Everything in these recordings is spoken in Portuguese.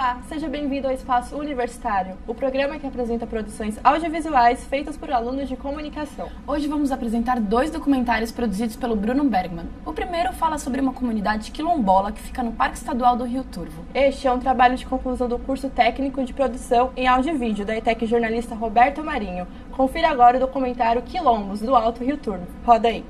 Olá, seja bem-vindo ao Espaço Universitário, o programa que apresenta produções audiovisuais feitas por alunos de comunicação. Hoje vamos apresentar 2 documentários produzidos pelo Bruno Bergman. O primeiro fala sobre uma comunidade quilombola que fica no Parque Estadual do Rio Turvo. Este é um trabalho de conclusão do curso técnico de produção em áudio e vídeo da ETEC jornalista Roberta Marinho. Confira agora o documentário Quilombos, do Alto Rio Turvo. Roda aí.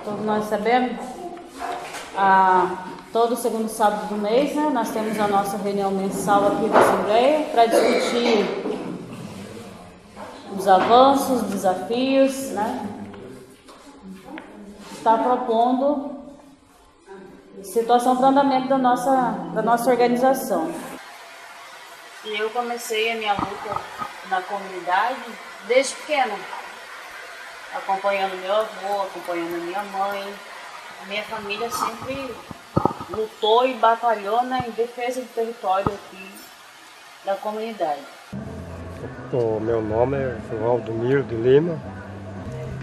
Todos nós sabemos, todo segundo sábado do mês, né, nós temos a nossa reunião mensal aqui da Assembleia para discutir os avanços, os desafios, né? Está propondo situação para o andamento da nossa organização. E eu comecei a minha luta na comunidade desde pequena, acompanhando meu avô, acompanhando a minha mãe. A minha família sempre lutou e batalhou em defesa do território aqui da comunidade. O meu nome é Valdomiro de Lima.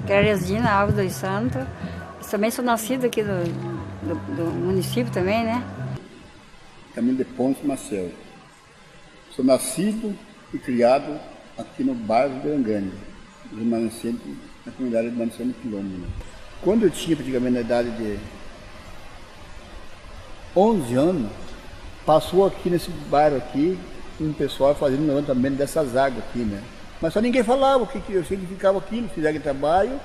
Teresina Alves dos Santos. Também sou nascida aqui do município também, né? Camilo de Pontes Marcelo. Sou nascido e criado aqui no bairro de Angânia, na comunidade de Remanescente Quilombo. Quando eu tinha praticamente na idade de 11 anos, passou aqui nesse bairro aqui um pessoal fazendo um levantamento dessas águas aqui, né? Mas só ninguém falava o que significava aquilo, fizeram trabalho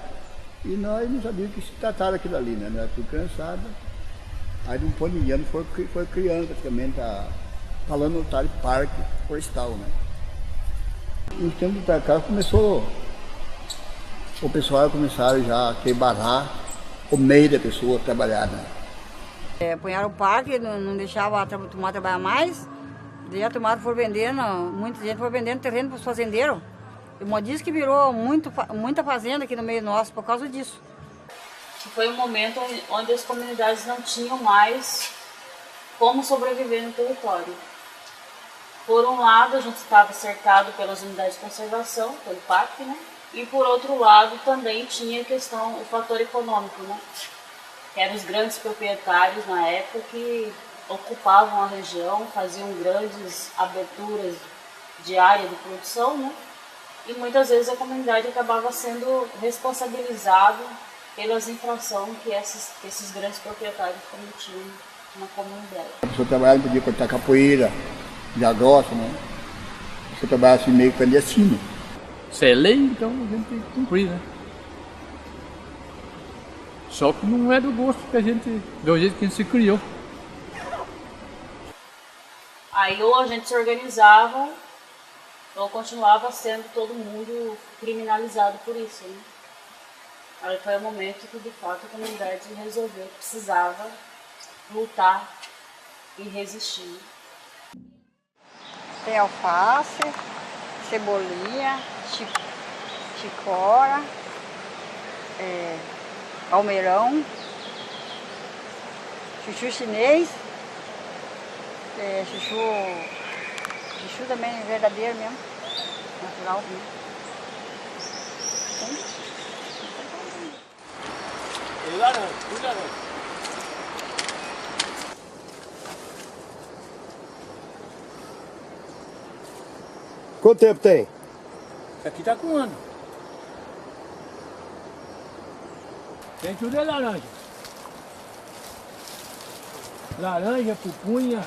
e nós não sabíamos o que se tratava aquilo ali, né? Era tudo criançada. Aí de um ponto de ano foi criando praticamente falando no tal parque florestal, né? E os tempos para cá o pessoal começaram já a quebrar o meio da pessoa trabalhar, né? Punharam o parque, não deixava a turma trabalhar mais. Daí a turma foi vendendo, muita gente foi vendendo terreno para os fazendeiros. E uma diz que virou muita fazenda aqui no meio nosso por causa disso. Foi um momento onde as comunidades não tinham mais como sobreviver no território. Por um lado, a gente estava cercado pelas unidades de conservação, pelo parque, né? E por outro lado, também tinha a questão, o fator econômico, né? Que eram os grandes proprietários na época que ocupavam a região, faziam grandes aberturas de área de produção, né? E muitas vezes a comunidade acabava sendo responsabilizada pelas infrações que esses grandes proprietários cometiam na comunidade. A pessoa trabalhava, podia cortar capoeira, já grossa, né? A pessoa trabalhava assim meio clandestino. Se é lei, então a gente tem que cumprir, né? Só que não é do gosto que a gente, do jeito que a gente se criou. Aí ou a gente se organizava, ou continuava sendo todo mundo criminalizado por isso, né? Aí foi o momento que, de fato, a comunidade resolveu que precisava lutar e resistir. Tem alface, cebolinha, chicora, almeirão, chuchu chinês, chuchu também verdadeiro mesmo, natural mesmo. Quanto tempo tem? Aqui tá com um ano. Tem tudo é laranja. Laranja, pupunha,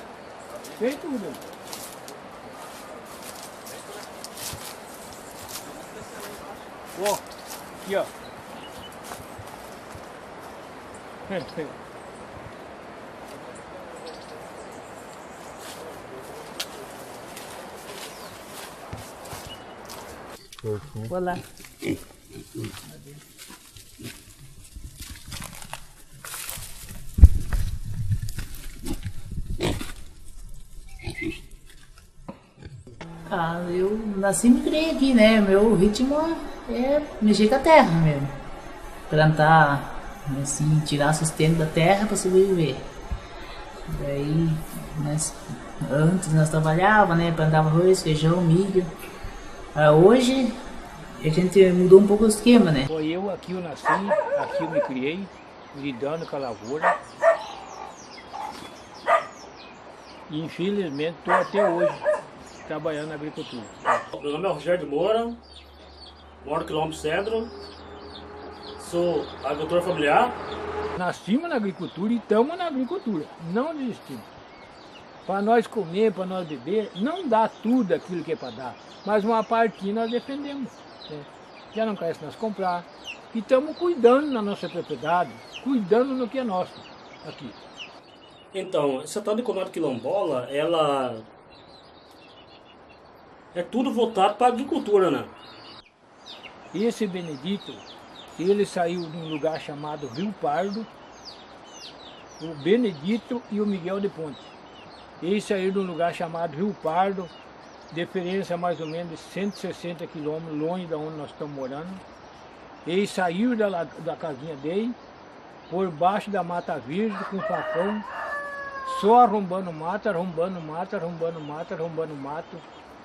tem tudo. Ó, aqui ó. Olá. Eu nasci e me criei aqui, né? Meu ritmo é mexer com a terra mesmo. Plantar, assim, tirar sustento da terra para sobreviver. Daí, antes nós trabalhávamos, né? Plantava arroz, feijão, milho. Hoje a gente mudou um pouco o esquema, né? Foi aqui eu nasci, aqui eu me criei, lidando com a lavoura. E infelizmente estou até hoje trabalhando na agricultura. Meu nome é Rogério de Moura, moro no quilômetro Cedro, sou agricultor familiar. Nascimos na agricultura e estamos na agricultura, não desistimos. Para nós comer, para nós beber, não dá tudo aquilo que é para dar, mas uma parte nós defendemos. Né? Já não cresce nós comprar. E estamos cuidando na nossa propriedade, cuidando no que é nosso aqui. Então, essa tal de comunidade quilombola, ela é tudo voltado para a agricultura, né? Esse Benedito, ele saiu de um lugar chamado Rio Pardo, o Benedito e o Miguel de Ponte. Eles saíram de um lugar chamado Rio Pardo, diferença mais ou menos de 160 quilômetros longe de onde nós estamos morando. Eles saíram da casinha dele, por baixo da mata virgem, com facão, só arrombando mato, arrombando mato, arrombando mato, arrombando mato.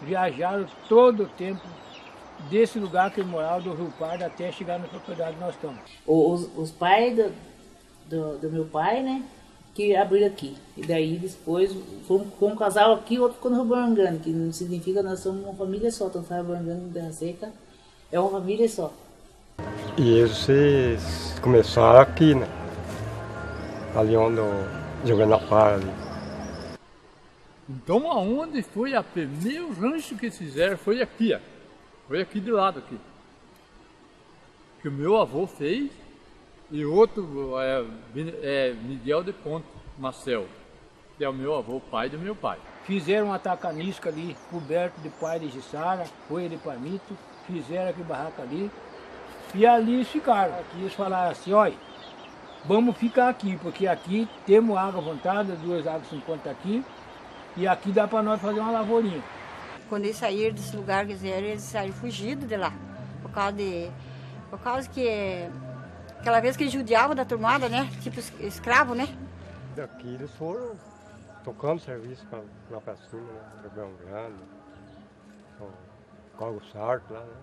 Viajaram todo o tempo desse lugar que ele morava, do Rio Pardo, até chegar na propriedade que nós estamos. Os pais do meu pai, né, que abriram aqui. E daí depois foi um casal aqui, outro ficou no Rio Barangani, que não significa que nós somos uma família só. Então, Rio Barangani e Terra Seca é uma família só. E eles começaram aqui, né? Ali onde eu joguei na par ali. Então aonde foi o primeiro rancho que eles fizeram foi aqui, ó. Foi aqui de lado aqui. Que o meu avô fez e outro é Miguel de Ponte Marcel, que é o meu avô, pai do meu pai. Fizeram uma tacanisca ali, coberto de pai de Gissara, folha de palmito, fizeram aquele barraco ali e ali eles ficaram. Aqui eles falaram assim, olha, vamos ficar aqui, porque aqui temos água à vontade, 2 águas 50 aqui, e aqui dá para nós fazer uma lavourinha. Quando eles saíram desse lugar que eles saíram fugidos de lá. Por causa que aquela vez que eles judiavam da turmada, né? Tipo escravo, né? Daqui eles foram tocando serviço lá para cima, né? Ribeirão Grande, Corgo Sarto lá, né?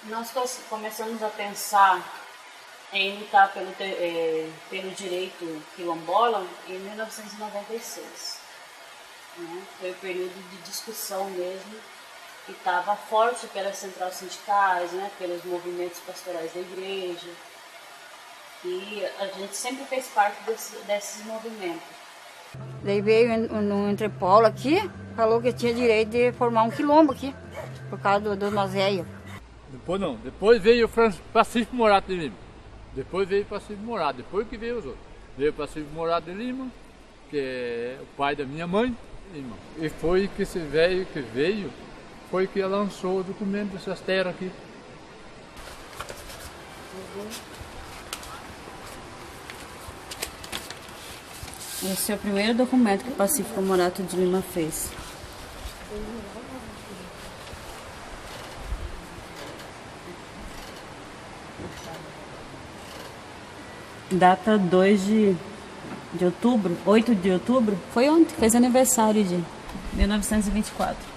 Nós começamos a pensar em lutar pelo direito quilombola em 1996. Né? Foi um período de discussão mesmo, que estava forte pelas centrais sindicais, né? Pelos movimentos pastorais da igreja. E a gente sempre fez parte desses movimentos. Daí veio um entrepolo aqui, falou que tinha direito de formar um quilombo aqui, por causa do Nozéio. Depois não, depois veio o Pacífico Morato de Lima. Depois veio o Pacífico Morato, depois que veio os outros. Veio o Pacífico Morato de Lima, que é o pai da minha mãe, irmão. E foi que esse velho que veio, foi que lançou o documento dessas terras aqui. Esse é o primeiro documento que o Pacífico Morato de Lima fez. Data 2 de outubro, 8 de outubro. Foi ontem, fez aniversário de 1924.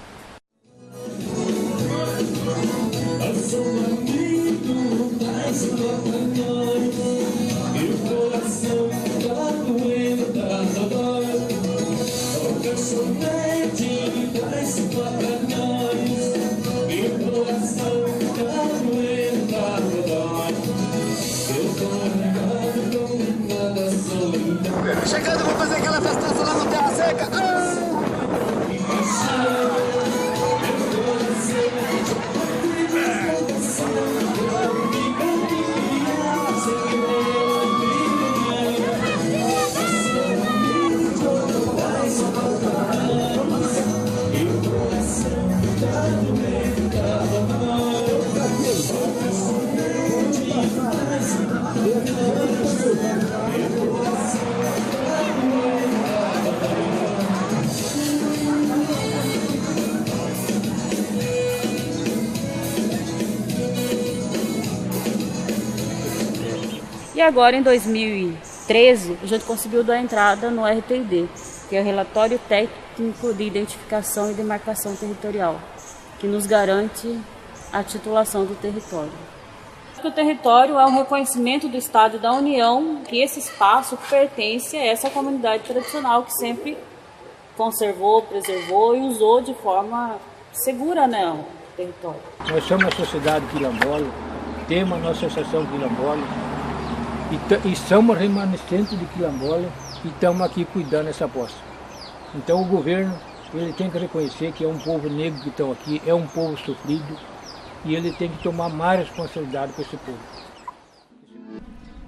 Chegando, vou fazer aquela festança lá no Terra Seca. E agora, em 2013, a gente conseguiu dar entrada no RTID, que é o Relatório Técnico de Identificação e Demarcação Territorial, que nos garante a titulação do território. O território é um reconhecimento do Estado e da União que esse espaço pertence a essa comunidade tradicional que sempre conservou, preservou e usou de forma segura, né, o território. Nós somos a Sociedade Quilombola, temos a nossa Associação Quilombola, e somos remanescentes de quilombola e estamos aqui cuidando dessa posse. Então o governo ele tem que reconhecer que é um povo negro que está aqui, é um povo sofrido e ele tem que tomar mais responsabilidade com esse povo.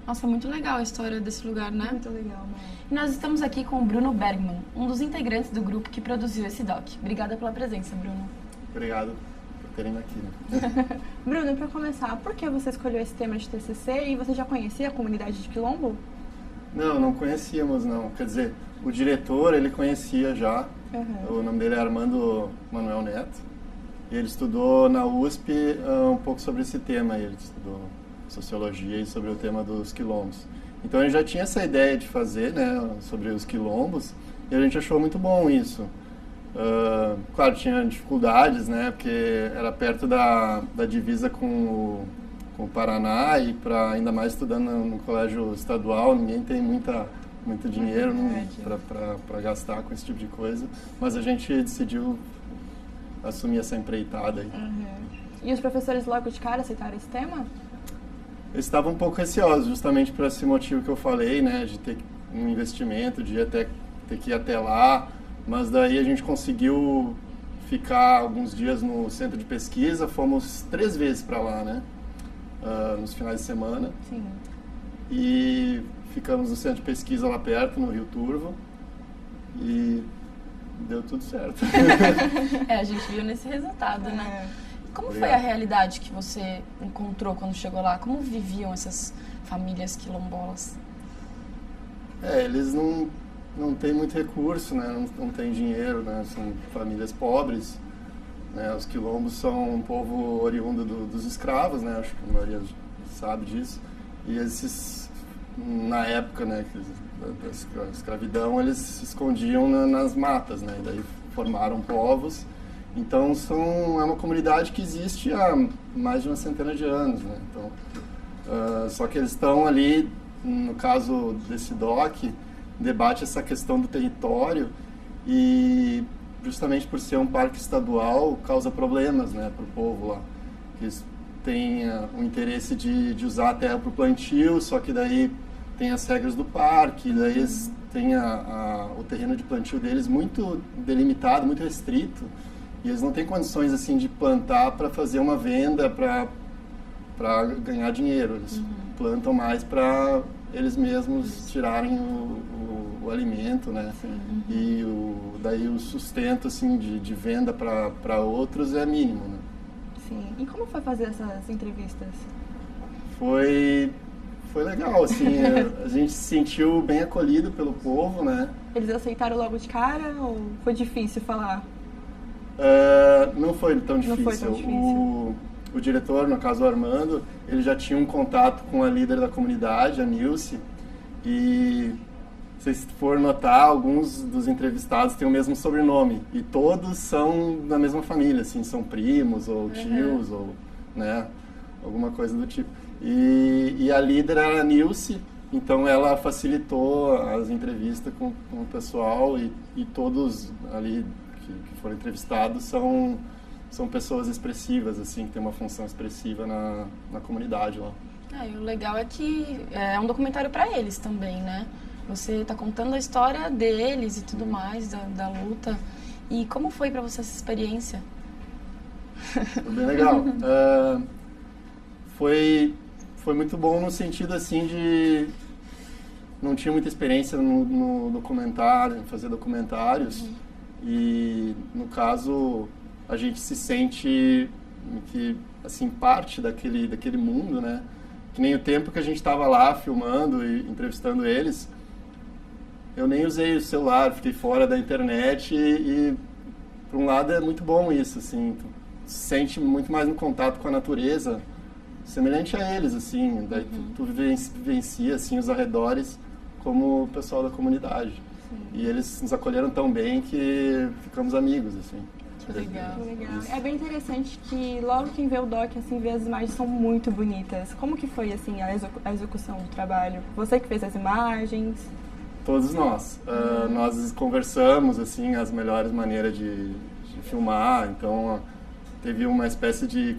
Nossa, muito legal a história desse lugar, né? Muito legal, né? E nós estamos aqui com o Bruno Bergman, um dos integrantes do grupo que produziu esse doc. Obrigada pela presença, Bruno. Obrigado por terem aqui. Né? Bruno, para começar, por que você escolheu esse tema de TCC e você já conhecia a comunidade de Quilombo? Não conhecíamos não. Quer dizer, o diretor ele conhecia já. O nome dele é Armando Manuel Neto. E ele estudou na USP um pouco sobre esse tema. Ele estudou sociologia e sobre o tema dos quilombos. Então ele já tinha essa ideia de fazer, né, sobre os quilombos. E a gente achou muito bom isso. Claro, tinha dificuldades, né, porque era perto da divisa com o Paraná e ainda mais estudando no colégio estadual, ninguém tem muito dinheiro para gastar com esse tipo de coisa, mas a gente decidiu assumir essa empreitada aí. E os professores logo de cara aceitaram esse tema? Eles estavam um pouco receosos, justamente por esse motivo que eu falei, né, de ter um investimento, de ter que ir até lá. Mas daí a gente conseguiu ficar alguns dias no centro de pesquisa, fomos 3 vezes para lá, né? Nos finais de semana. Sim. E ficamos no centro de pesquisa lá perto, no Rio Turvo, e deu tudo certo. A gente viu nesse resultado, né? Como Obrigado. foi a realidade que você encontrou quando chegou lá? Como viviam essas famílias quilombolas? Eles não tem muito recurso, né? Não tem dinheiro, né? São famílias pobres, né? Os quilombos são um povo oriundo dos escravos, né? Acho que a maioria sabe disso. E esses, na época, né, da escravidão, eles se escondiam nas matas, né? E daí formaram povos. Então é uma comunidade que existe há mais de uma centena de anos, né? Então, só que eles estão ali, no caso desse DOC, debate essa questão do território e justamente por ser um parque estadual causa problemas, né, para o povo lá. Eles têm o interesse de usar a terra para o plantio, só que daí tem as regras do parque, daí eles têm o terreno de plantio deles muito delimitado, muito restrito, e eles não têm condições assim de plantar para fazer uma venda para ganhar dinheiro. Eles plantam mais para eles mesmos tirarem o alimento, né? E daí o sustento assim de venda para outros é mínimo, né? Sim. E como foi fazer essas entrevistas? Foi legal, assim, a gente se sentiu bem acolhido pelo povo, né? Eles aceitaram logo de cara ou foi difícil falar? Não foi tão difícil. Não foi tão difícil. o diretor, no caso o Armando, ele já tinha um contato com a líder da comunidade, a Nilce, e se vocês forem notar, alguns dos entrevistados têm o mesmo sobrenome, e todos são da mesma família, assim, são primos ou tios, ou, né, alguma coisa do tipo. E a líder era a Nilce, então ela facilitou as entrevistas com o pessoal, e todos ali que foram entrevistados são pessoas expressivas, assim, que tem uma função expressiva na comunidade lá. E o legal é que é um documentário para eles também, né? Você está contando a história deles e tudo mais, da luta. E como foi para você essa experiência? Foi bem legal. Foi muito bom no sentido, assim, de... Não tinha muita experiência no documentário, em fazer documentários. E, no caso, a gente se sente que, assim, parte daquele mundo, né? Que nem o tempo que a gente estava lá filmando e entrevistando eles, eu nem usei o celular, fiquei fora da internet e por um lado é muito bom isso, assim, tu se sente muito mais no contato com a natureza, semelhante a eles, assim, daí tu vivencia, assim, os arredores como o pessoal da comunidade. Sim. E eles nos acolheram tão bem que ficamos amigos, assim. Que legal. É bem interessante que logo quem vê o doc, assim, vê as imagens são muito bonitas. Como que foi, assim, a execução do trabalho? Você que fez as imagens? Todos nós. Nós conversamos, assim, as melhores maneiras de filmar. Então, teve uma espécie de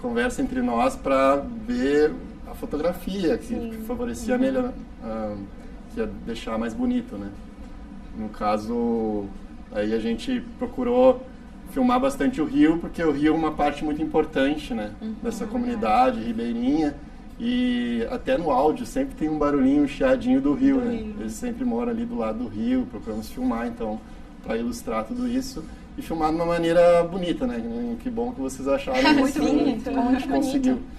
conversa entre nós para ver a fotografia, que favorecia melhor, que ia deixar mais bonito, né? No caso, aí a gente procurou filmar bastante o rio, porque o rio é uma parte muito importante, né? Dessa comunidade ribeirinha. E até no áudio sempre tem um barulhinho, um chiadinho do rio, né? Eles sempre moram ali do lado do rio, procuramos filmar, então, para ilustrar tudo isso. E filmar de uma maneira bonita, né? Que bom que vocês acharam muito bonito, muito conseguiu. Bonito.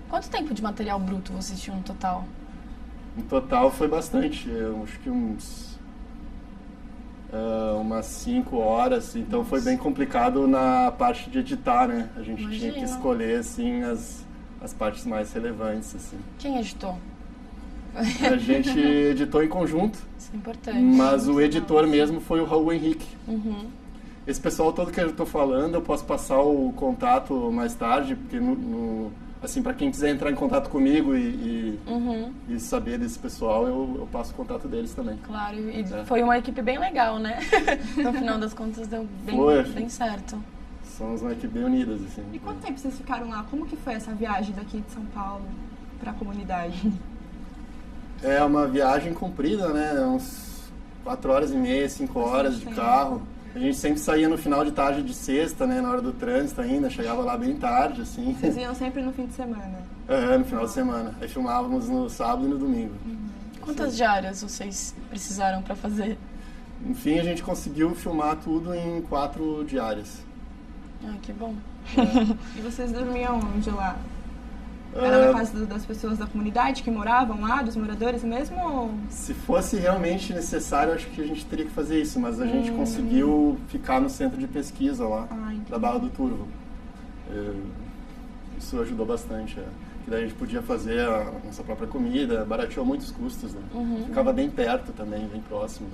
Quanto tempo de material bruto vocês tinham no total? No total foi bastante, eu acho que umas 5 horas, então foi bem complicado na parte de editar, né? A gente tinha que escolher, assim, as partes mais relevantes, assim. Quem editou? A gente editou em conjunto. Isso é importante. Mas o editor mesmo foi o Raul Henrique. Esse pessoal todo que eu estou falando, eu posso passar o contato mais tarde, porque assim, para quem quiser entrar em contato comigo e saber desse pessoal, eu passo o contato deles também. Claro, e foi uma equipe bem legal, né? No final das contas deu bem certo. Somos uma equipe bem unidas, assim. E quanto tempo vocês ficaram lá? Como que foi essa viagem daqui de São Paulo para a comunidade? É uma viagem comprida, né? Uns 4 horas e meia, 5 horas de carro. A gente sempre saía no final de tarde de sexta, né? Na hora do trânsito ainda, chegava lá bem tarde, assim. Vocês iam sempre no fim de semana? No final de semana. Aí filmávamos no sábado e no domingo. Quantas diárias vocês precisaram para fazer? Enfim, a gente conseguiu filmar tudo em 4 diárias. Que bom. E vocês dormiam onde lá? Era na casa das pessoas da comunidade que moravam lá, dos moradores mesmo? Ou... Se fosse realmente necessário, acho que a gente teria que fazer isso, mas a gente conseguiu ficar no centro de pesquisa lá, da Barra do Turvo. Isso ajudou bastante. Que daí a gente podia fazer a nossa própria comida, barateou muitos custos, né? Ficava bem perto também, bem próximo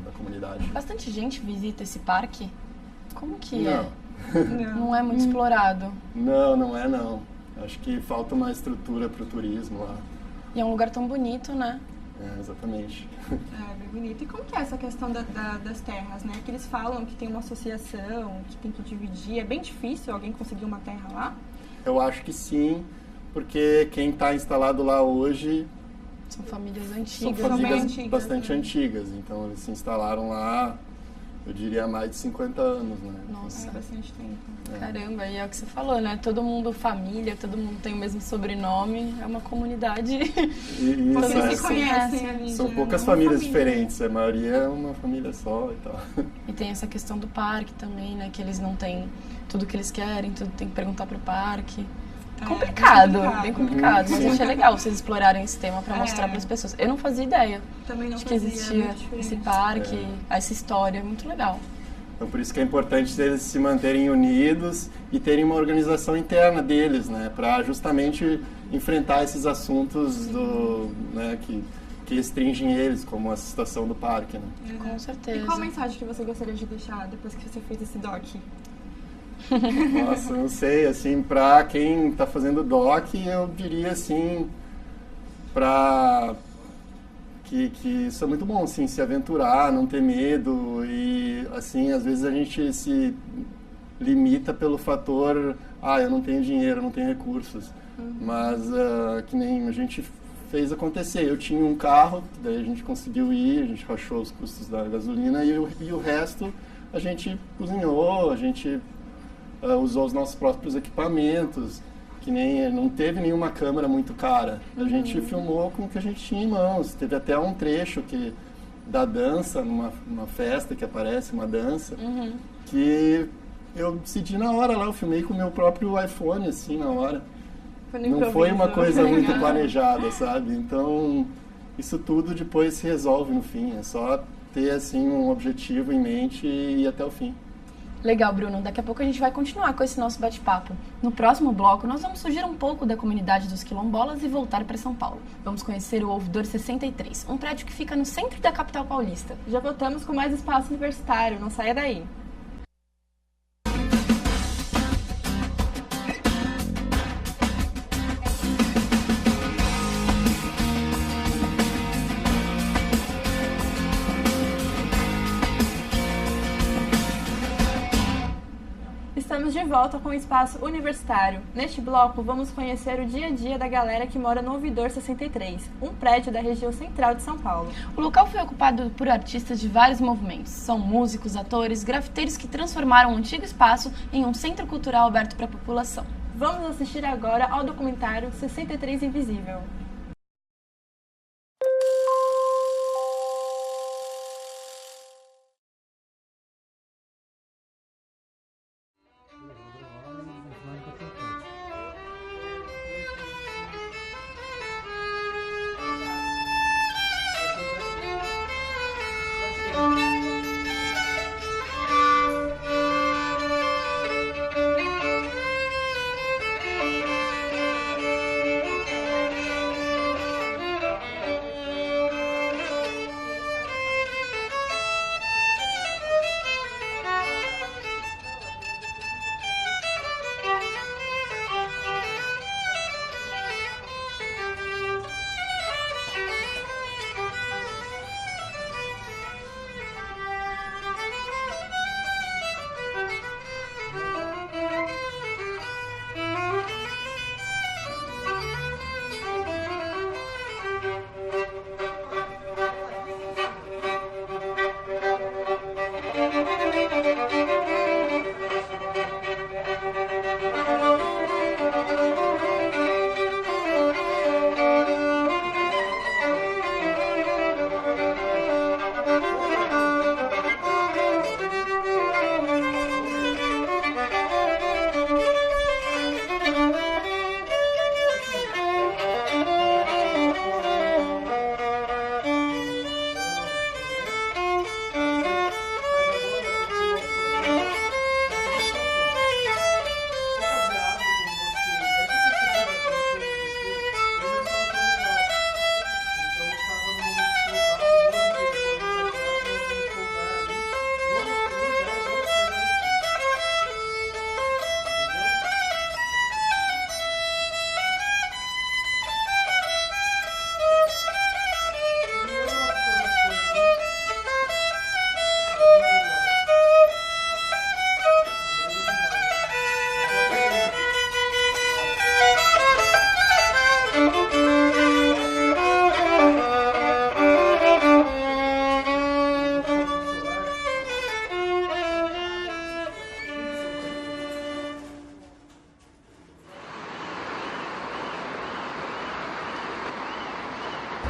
da comunidade. Bastante gente visita esse parque? Como que Não. Não é muito explorado? Não é não. Acho que falta uma estrutura para o turismo lá. E é um lugar tão bonito, né? Exatamente. Bem bonito. E como que é essa questão das terras, né? Que eles falam que tem uma associação, que tem que dividir. É bem difícil alguém conseguir uma terra lá? Eu acho que sim, porque quem está instalado lá hoje... São famílias antigas. São famílias bastante antigas. Então, eles se instalaram lá, eu diria, há mais de 50 anos, né? Nossa. É bastante tempo. Caramba, e é o que você falou, né? Todo mundo família, todo mundo tem o mesmo sobrenome, é uma comunidade. Eles se conhecem ali. São poucas famílias diferentes, a maioria é uma família só e tal. E tem essa questão do parque também, né? Que eles não têm tudo que eles querem, tudo tem que perguntar pro parque. Complicado, bem complicado. Mas achei legal vocês explorarem esse tema para mostrar para as pessoas. Eu não fazia ideia também não de que existia esse parque, essa história, muito legal. Então, por isso que é importante eles se manterem unidos e terem uma organização interna deles, né, para justamente enfrentar esses assuntos que restringem eles, como a situação do parque. Né? Com certeza. E qual a mensagem que você gostaria de deixar depois que você fez esse doc? Nossa, não sei, assim, para quem está fazendo doc, eu diria assim, que isso é muito bom, assim, se aventurar, não ter medo e, assim, às vezes a gente se limita pelo fator, eu não tenho dinheiro, eu não tenho recursos, mas que nem a gente fez acontecer. Eu tinha um carro, daí a gente conseguiu ir, a gente rachou os custos da gasolina e o resto a gente cozinhou, a gente usou os nossos próprios equipamentos, que nem não teve nenhuma câmera muito cara. A gente filmou com o que a gente tinha em mãos. Teve até um trecho da dança, numa festa que aparece, uma dança, que eu decidi na hora lá, eu filmei com o meu próprio iPhone, assim, na hora. Não foi uma coisa muito planejada, sabe? Então, isso tudo depois se resolve no fim. É só ter, assim, um objetivo em mente e ir até o fim. Legal, Bruno. Daqui a pouco a gente vai continuar com esse nosso bate-papo. No próximo bloco, nós vamos fugir um pouco da comunidade dos quilombolas e voltar para São Paulo. Vamos conhecer o Ouvidor 63, um prédio que fica no centro da capital paulista. Já voltamos com mais Espaço Universitário, não saia daí. Estamos de volta com o Espaço Universitário. Neste bloco, vamos conhecer o dia a dia da galera que mora no Ouvidor 63, um prédio da região central de São Paulo. O local foi ocupado por artistas de vários movimentos. São músicos, atores, grafiteiros que transformaram o antigo espaço em um centro cultural aberto para a população. Vamos assistir agora ao documentário 63 Invisível.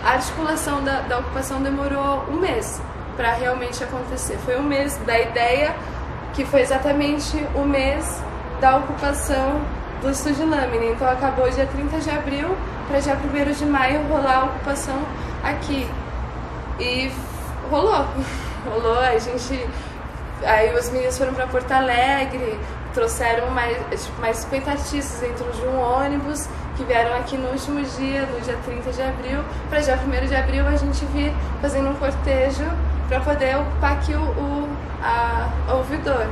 A articulação da ocupação demorou um mês para realmente acontecer. Foi um mês da ideia, que foi exatamente o mês da ocupação do Estúdio Lâmina. Então acabou dia 30 de abril para dia 1º de maio rolar a ocupação aqui. E rolou, a gente Aí os meninos foram para Porto Alegre, trouxeram mais 50 artistas dentro de um ônibus, que vieram aqui no último dia, no dia 30 de abril, para dia 1º de abril a gente vir fazendo um cortejo para poder ocupar aqui o ouvidor.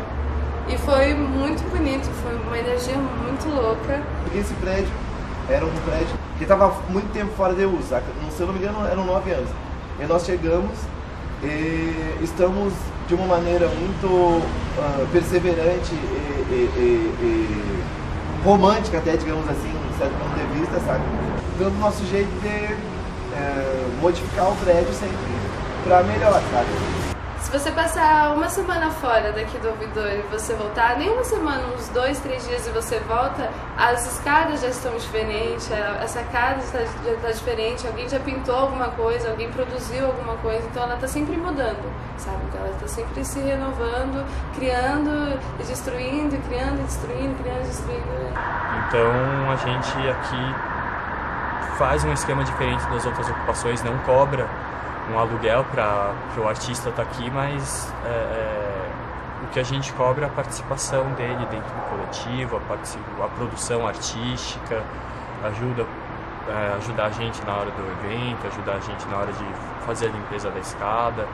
E foi muito bonito, foi uma energia muito louca. Esse prédio era um prédio que estava muito tempo fora de uso, se eu não me engano eram 9 anos. E nós chegamos e estamos de uma maneira muito perseverante e romântica até, digamos assim, de certo ponto de vista, sabe? Dando nosso jeito de modificar o prédio sempre para melhor, sabe? Se você passar uma semana fora daqui do ouvidor e você voltar, nem uma semana, uns 2, 3 dias e você volta, as escadas já estão diferentes, a sacada já está diferente, alguém já pintou alguma coisa, alguém produziu alguma coisa, então ela está sempre mudando, sabe? Então ela está sempre se renovando, criando e destruindo, criando e destruindo, criando e destruindo. Então a gente aqui faz um esquema diferente das outras ocupações, não cobra um aluguel para o artista estar aqui, mas o que a gente cobra é a participação dele dentro do coletivo, a produção artística, ajudar a gente na hora do evento, ajudar a gente na hora de fazer a limpeza da escada.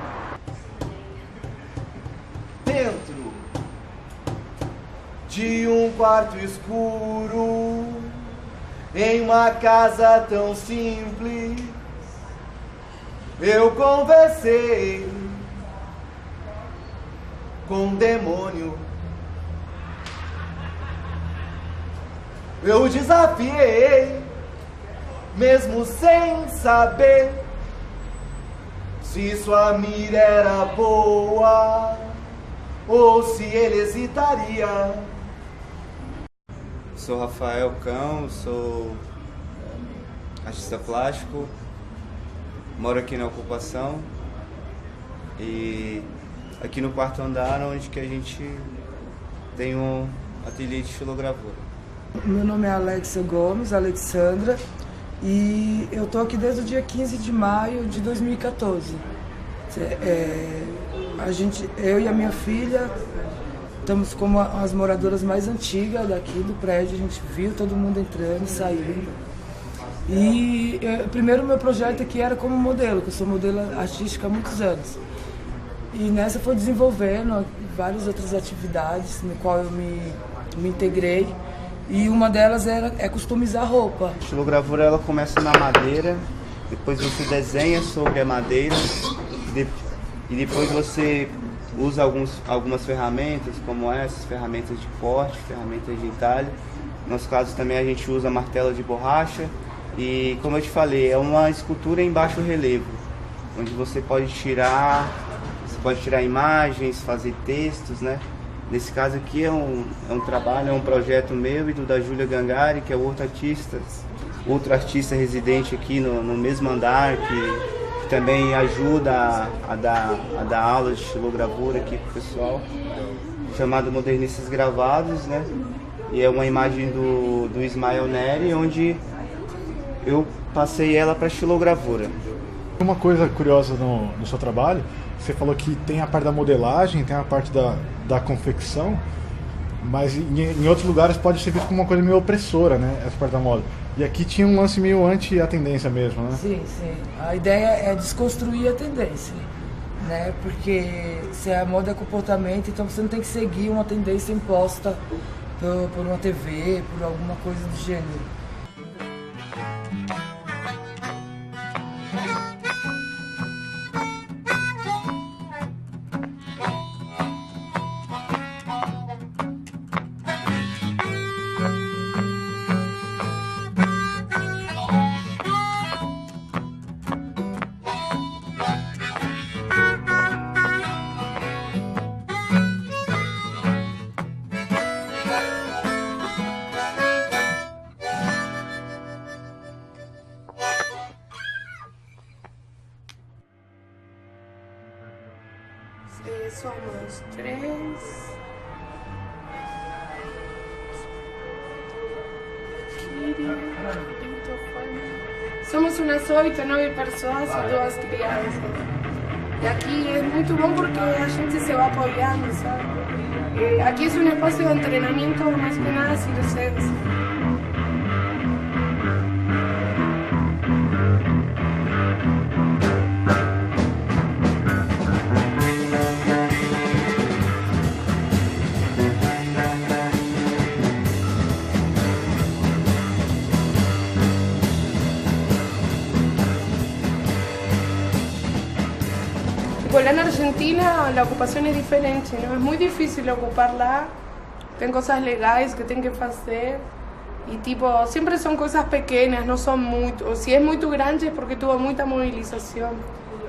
Dentro de um quarto escuro, em uma casa tão simples, eu conversei com um demônio. Eu desafiei, mesmo sem saber se sua mira era boa ou se ele hesitaria. Sou Rafael Cão, sou artista plástico. Moro aqui na ocupação e aqui no 4º andar, onde que a gente tem um ateliê de xilogravura. Meu nome é Alexandra, e eu tô aqui desde o dia 15 de maio de 2014. Eu e a minha filha estamos como as moradoras mais antigas daqui do prédio, a gente viu todo mundo entrando e saindo. E primeiro meu projeto aqui era como modelo, que eu sou modelo artística há muitos anos. E nessa foi desenvolvendo várias outras atividades no qual eu me integrei. E uma delas é customizar roupa. A xilogravura ela começa na madeira, depois você desenha sobre a madeira e depois você usa algumas ferramentas, como essas, ferramentas de corte, ferramentas de entalhe. No nosso caso também a gente usa martelo de borracha. E como eu te falei, é uma escultura em baixo relevo, onde você pode tirar imagens, fazer textos, né? Nesse caso aqui é um trabalho, é um projeto meu e do da Júlia Gangari, que é outro artista residente aqui no mesmo andar, que também ajuda a dar aulas de xilogravura aqui pro pessoal, chamado Modernistas Gravados, né? E é uma imagem do Ismael Neri, onde eu passei ela para xilogravura. Uma coisa curiosa no seu trabalho, você falou que tem a parte da modelagem, tem a parte da confecção, mas em outros lugares pode ser visto como uma coisa meio opressora, né, essa parte da moda. E aqui tinha um lance meio anti a tendência mesmo, né? Sim, sim. A ideia é desconstruir a tendência, né, porque se a moda é comportamento, então você não tem que seguir uma tendência imposta por uma TV, por alguma coisa do gênero. Somos 3. Somos unas 8 o 9 pessoas e 2 crianças. E aqui é muito bom porque a gente se vai apoiando, sabe? Aqui é um espaço de treinamento mais que nada circense. Lá en Argentina la ocupación es diferente, ¿no? Es muy difícil ocupar lá, tem cosas legais que tem que fazer e tipo, sempre são coisas pequenas, não são muito, ou se é muito grande é porque tuvo muita movilização.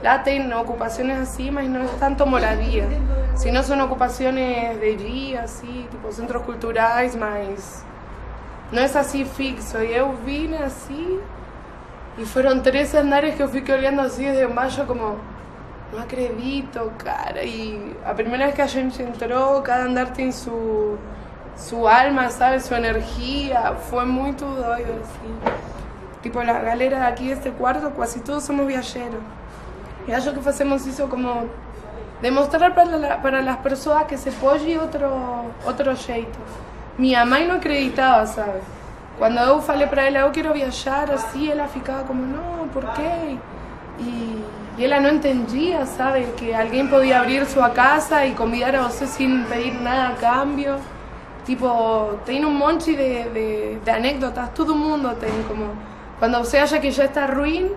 Lá tem ocupações assim, mas não é tanto moradia, sino são ocupações de dia, assim, tipo centros culturais, mas não é assim fixo. E eu vim assim e foram 3 andares que eu fiquei olhando assim desde baixo como... No acredito, cara. Y la primera vez que a gente entró, cada andar tiene su alma, ¿sabe? Su energía. Fue muy doido, así. Tipo, la galera de aquí de este cuarto, casi todos somos viajeros. Y acho que hacemos eso como demostrar para las personas que se puede otro jeito. Minha mãe não acreditava, sabe? Quando eu falei para ela, eu quero viajar, assim, ela ficava como, não, por quê? E ela não entendia, sabe, que alguém podia abrir sua casa e convidar a você sem pedir nada a cambio. Tipo, tem monte de anécdotas, todo mundo tem, como quando você acha que já está ruim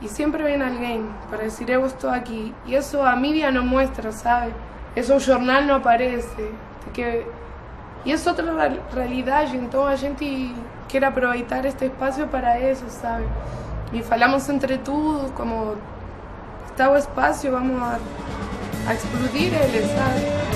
e sempre vem alguém para dizer, eu estou aqui. E isso a mídia não mostra, sabe? Isso o jornal não aparece. E é outra realidade, então a gente quer aproveitar este espaço para isso, sabe? E falamos entre todos, como... Está o espaço, vamos a explodir ele, sabe?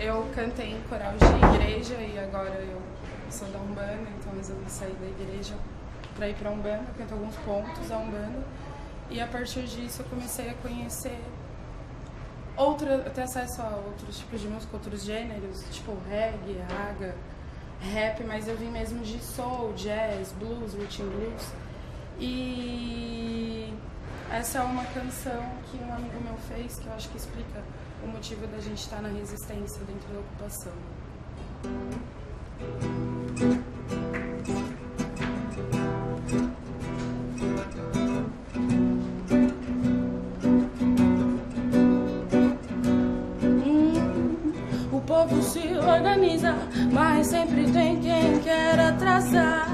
Eu cantei em coral de igreja e agora eu sou da Umbanda, então resolvi sair da igreja para ir para a Umbanda, canto alguns pontos da Umbanda. E a partir disso eu comecei a conhecer ter acesso a outros tipos de música, outros gêneros, tipo reggae, raga, rap, mas eu vim mesmo de soul, jazz, blues, rhythm blues. E essa é uma canção que um amigo meu fez, que eu acho que explica o motivo da gente estar na resistência dentro da ocupação. O povo se organiza, mas sempre tem quem quer atrasar.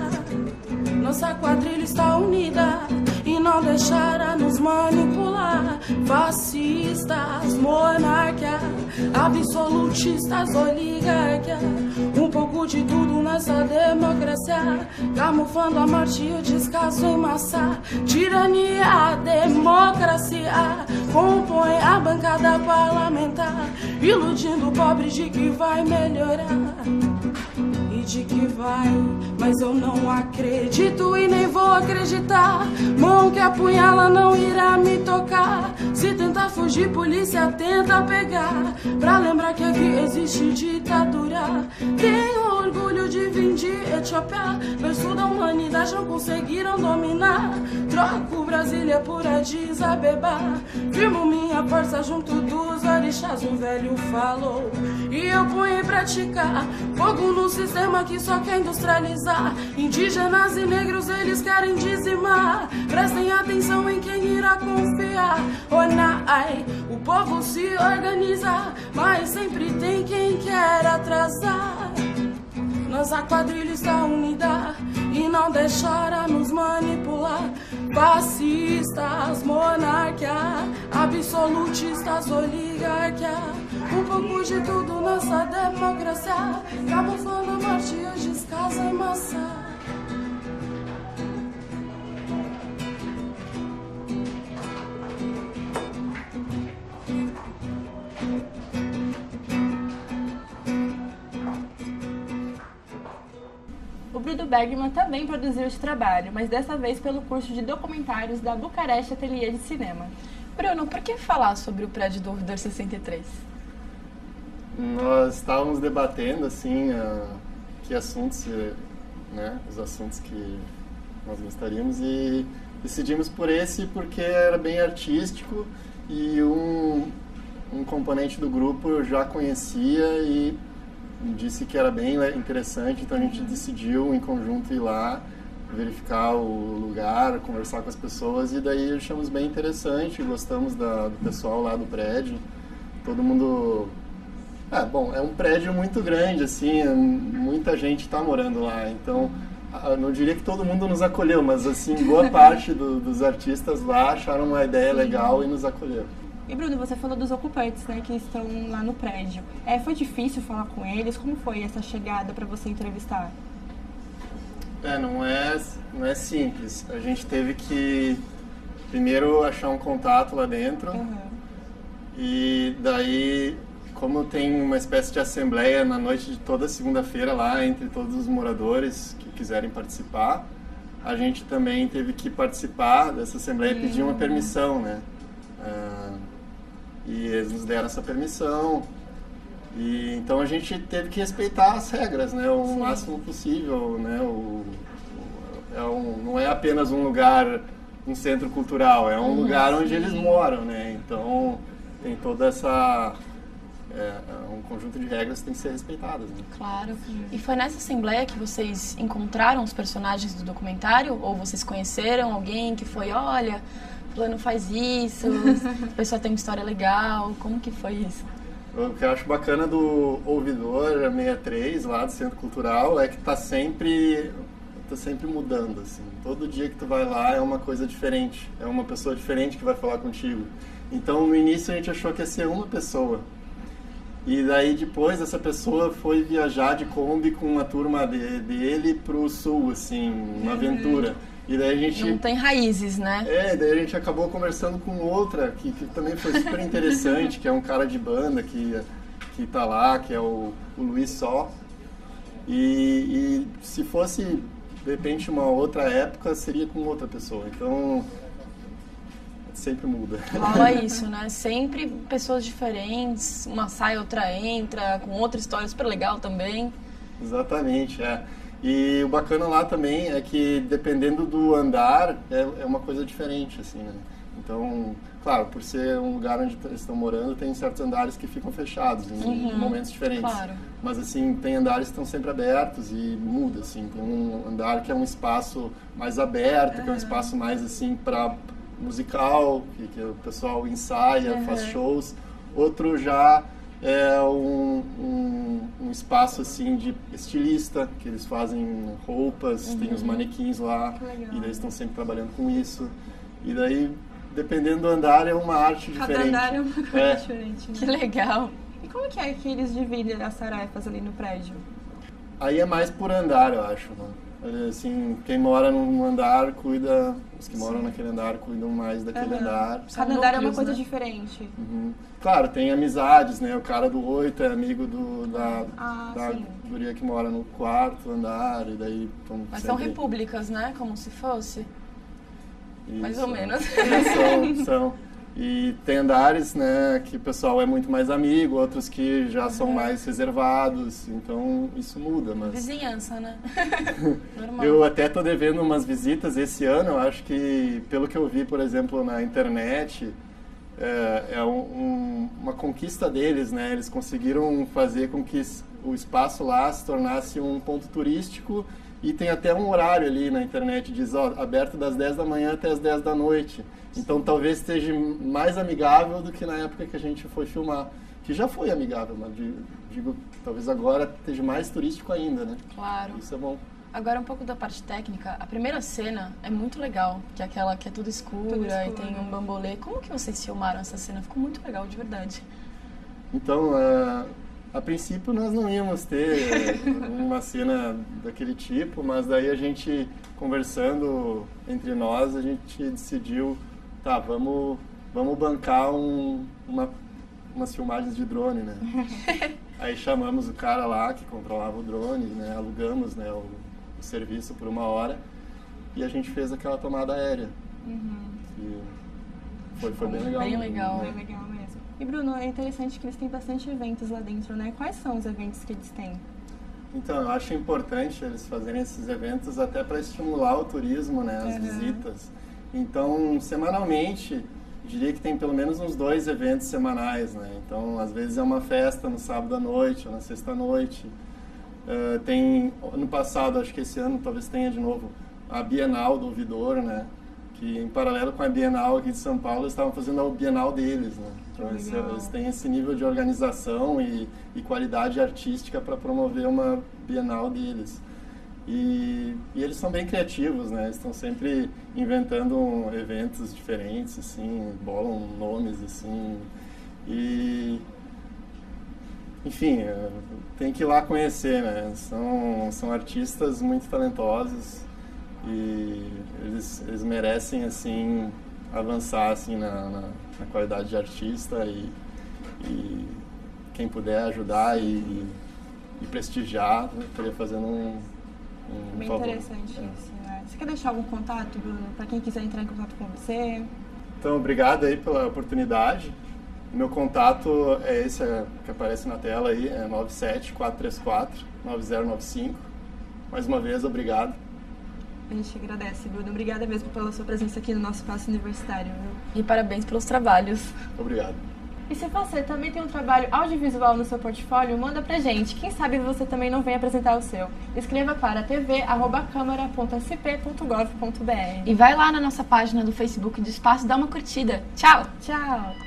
Nossa quadrilha está unida e não deixará nos manipular. Fascistas, monarquia, absolutistas, oligarquia. Um pouco de tudo nessa democracia, camuflando a morte e o descaso em massa. Tirania, democracia, compõe a bancada parlamentar, iludindo o pobre de que vai melhorar. De que vai, mas eu não acredito e nem vou acreditar. Mão que apunhala não irá me tocar. Se tentar fugir, polícia tenta pegar. Pra lembrar que aqui existe ditadura. Tenho orgulho de vir de Etiópia, berço da humanidade não conseguiram dominar. Troco Brasília por Addis Abeba, firmo minha força junto dos orixás. Um velho falou e eu ponho em praticar. Fogo no sistema que só quer industrializar. Indígenas e negros eles querem dizimar. Prestem atenção em quem irá confiar. Onai, o povo se organiza, mas sempre tem quem quer atrasar. Nossa quadrilha está unida e e não deixar a nos manipular. Fascistas, monarquia, absolutistas, oligarquia, um pouco de tudo nessa democracia, camuflando a morte e os descasos em massa. O Bruno Bergman também produziu este trabalho, mas dessa vez pelo curso de documentários da Bucareste Ateliê de Cinema. Bruno, por que falar sobre o prédio do Ouvidor 63? Nós estávamos debatendo, assim, que assuntos, né, os assuntos que nós gostaríamos, e decidimos por esse porque era bem artístico e um componente do grupo eu já conhecia e disse que era bem interessante, então a gente decidiu em conjunto ir lá, verificar o lugar, conversar com as pessoas, e daí achamos bem interessante, gostamos do pessoal lá do prédio, todo mundo... é um prédio muito grande, assim, muita gente está morando lá, então eu não diria que todo mundo nos acolheu, mas assim, boa parte dos artistas lá acharam uma ideia legal e nos acolheram. E Bruno, você falou dos ocupantes, né, que estão lá no prédio. Foi difícil falar com eles? Como foi essa chegada para você entrevistar? Não é simples. A gente teve que primeiro achar um contato lá dentro. E daí, como tem uma espécie de assembleia na noite de toda segunda-feira lá entre todos os moradores que quiserem participar, a gente também teve que participar dessa assembleia e pedir uma permissão, né? E eles nos deram essa permissão, e então a gente teve que respeitar as regras, né, o máximo possível, né, não é apenas um lugar, um centro cultural, é um lugar onde eles moram, né, então tem toda essa, um conjunto de regras que tem que ser respeitadas, né. Claro. E foi nessa assembleia que vocês encontraram os personagens do documentário, ou vocês conheceram alguém que foi, olha... Fulano faz isso, a pessoa tem uma história legal, como que foi isso? O que eu acho bacana do Ouvidor 63, lá do Centro Cultural, é que tá sempre mudando, assim. Todo dia que tu vai lá é uma coisa diferente, é uma pessoa diferente que vai falar contigo. Então, no início a gente achou que ia ser uma pessoa. E daí depois essa pessoa foi viajar de Kombi com uma turma dele pro sul, assim, uma aventura. E daí a gente... Não tem raízes, né? Daí a gente acabou conversando com outra, que também foi super interessante, que é um cara de banda que tá lá, que é o Luiz Só. E se fosse, de repente, uma outra época, seria com outra pessoa. Então, sempre muda. Rola isso, né? Sempre pessoas diferentes, uma sai, outra entra, com outra história super legal também. Exatamente, E o bacana lá também é que, dependendo do andar, é uma coisa diferente, assim, né? Então, claro, por ser um lugar onde eles estão morando, tem certos andares que ficam fechados em momentos diferentes. Claro. Mas, assim, tem andares que estão sempre abertos e muda, assim. Tem um andar que é um espaço mais aberto, que é um espaço mais, assim, para musical, que o pessoal ensaia, faz shows. Outro já... é um espaço assim de estilista, que eles fazem roupas, tem os manequins lá, e daí estão sempre trabalhando com isso. E daí, dependendo do andar, é uma arte diferente. Cada andar é uma coisa diferente. Né? Que legal! E como que é que eles dividem as tarefas ali no prédio? Aí é mais por andar, eu acho, né? Assim, quem mora num andar cuida, os que moram naquele andar cuidam mais daquele andar. Cada andar é uma coisa diferente. Claro, tem amizades, né? O cara do 8 é amigo da guria que mora no 4º andar, e daí... Mas são repúblicas, né? Como se fosse. Isso. Mais ou menos. São. E tem andares, né, que o pessoal é muito mais amigo, outros que já são mais reservados, então isso muda, mas... Vizinhança, né? Normal. Eu até tô devendo umas visitas esse ano, eu acho que, pelo que eu vi, por exemplo, na internet, uma conquista deles, né, eles conseguiram fazer com que o espaço lá se tornasse um ponto turístico, e tem até um horário ali na internet, diz, aberto das 10 da manhã até as 10 da noite. Então talvez esteja mais amigável do que na época que a gente foi filmar. Que já foi amigável, mas digo, talvez agora esteja mais turístico ainda, né? Claro. Isso é bom. Agora, um pouco da parte técnica. A primeira cena é muito legal, que é aquela que é tudo escura e tem um bambolê. Como que vocês filmaram essa cena? Ficou muito legal, de verdade. Então, a princípio nós não íamos ter uma cena daquele tipo, mas daí a gente, conversando entre nós, a gente decidiu, tá, vamos bancar umas filmagens de drone, né? Aí chamamos o cara lá que controlava o drone, né? Alugamos, né, o serviço por 1 hora e a gente fez aquela tomada aérea. E foi bem legal. Bem legal. Bem legal mesmo. E Bruno, é interessante que eles têm bastante eventos lá dentro, né? Quais são os eventos que eles têm? Então, eu acho importante eles fazerem esses eventos até para estimular o turismo, né? As visitas. Então, semanalmente, diria que tem pelo menos uns 2 eventos semanais, né? Então, às vezes é uma festa no sábado à noite ou na sexta à noite. Tem, no passado, acho que esse ano talvez tenha de novo, a Bienal do Ouvidor, né? Que em paralelo com a Bienal aqui de São Paulo, eles estavam fazendo a Bienal deles, né? Então, eles têm esse nível de organização e qualidade artística para promover uma Bienal deles. E eles são bem criativos, né? Eles estão sempre inventando eventos diferentes, assim, bolam nomes, assim. E, enfim, tem que ir lá conhecer, né? São artistas muito talentosos e eles merecem, assim, avançar, assim, na qualidade de artista e quem puder ajudar e prestigiar, né? Estaria fazendo bem favor. Interessante isso, né? Você quer deixar algum contato, Bruno, para quem quiser entrar em contato com você? Então, obrigado aí pela oportunidade. Meu contato é esse que aparece na tela aí, é 97-434-9095. Mais uma vez, obrigado. A gente agradece, Bruno. Obrigada mesmo pela sua presença aqui no nosso espaço universitário. E parabéns pelos trabalhos. Obrigado. E se você também tem um trabalho audiovisual no seu portfólio, manda pra gente. Quem sabe você também não vem apresentar o seu. Escreva para tv@câmara.sp.gov.br. E vai lá na nossa página do Facebook do Espaço, dá uma curtida. Tchau! Tchau!